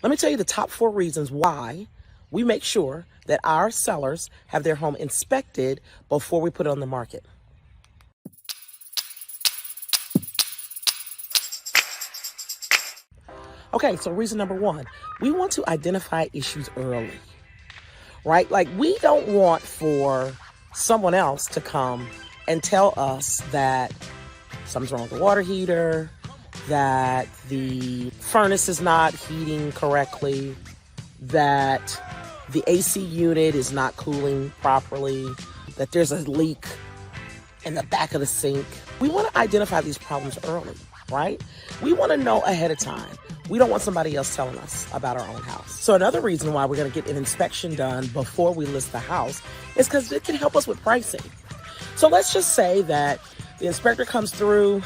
Let me tell you the top 4 reasons why we make sure that our sellers have their home inspected before we put it on the market. Okay, so reason number 1, we want to identify issues early, right? Like, we don't want for someone else to come and tell us that something's wrong with the water heater, that the furnace is not heating correctly, that the AC unit is not cooling properly, that there's a leak in the back of the sink. We want to identify these problems early, right? We want to know ahead of time. We don't want somebody else telling us about our own house. So another reason why we're going to get an inspection done before we list the house is because it can help us with pricing. So let's just say that the inspector comes through.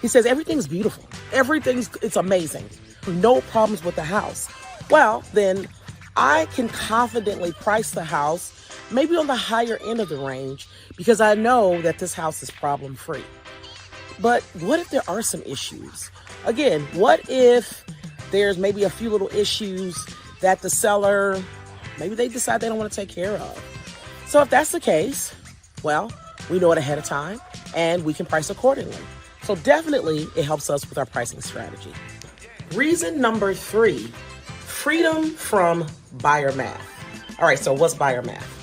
He says, everything's beautiful. It's amazing. No problems with the house. Well, then I can confidently price the house maybe on the higher end of the range because I know that this house is problem-free. But what if there are some issues? Again, what if there's maybe a few little issues that the seller, maybe they decide they don't want to take care of? So if that's the case, well, we know it ahead of time and we can price accordingly. So definitely it helps us with our pricing strategy. Reason number 3, freedom from buyer math. All right, so what's buyer math?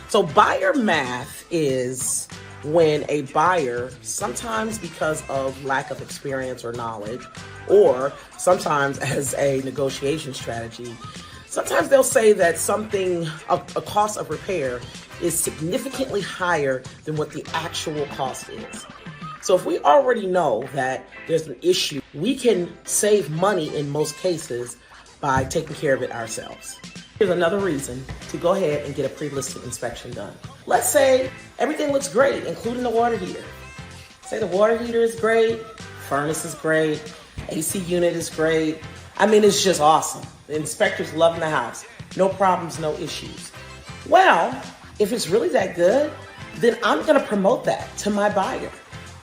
So buyer math is when a buyer, sometimes because of lack of experience or knowledge, or sometimes as a negotiation strategy, sometimes they'll say that something, a cost of repair is significantly higher than what the actual cost is. So if we already know that there's an issue, we can save money in most cases by taking care of it ourselves. Here's another reason to go ahead and get a pre-listing inspection done. Let's say everything looks great, including the water heater. Say the water heater is great, furnace is great, AC unit is great. I mean, it's just awesome. The inspector's loving the house. No problems, no issues. Well, if it's really that good, then I'm gonna promote that to my buyer.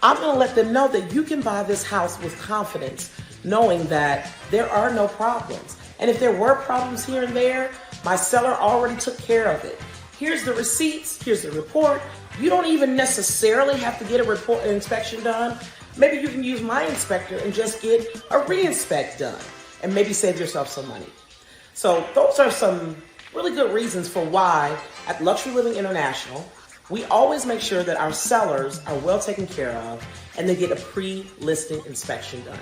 I'm gonna let them know that you can buy this house with confidence, knowing that there are no problems. And if there were problems here and there, my seller already took care of it. Here's the receipts, here's the report. You don't even necessarily have to get an inspection done. Maybe you can use my inspector and just get a re-inspect done and maybe save yourself some money. So those are some really good reasons for why at Luxury Living International, we always make sure that our sellers are well taken care of and they get a pre-listing inspection done.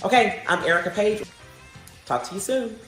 Okay, I'm Erika Page. Talk to you soon.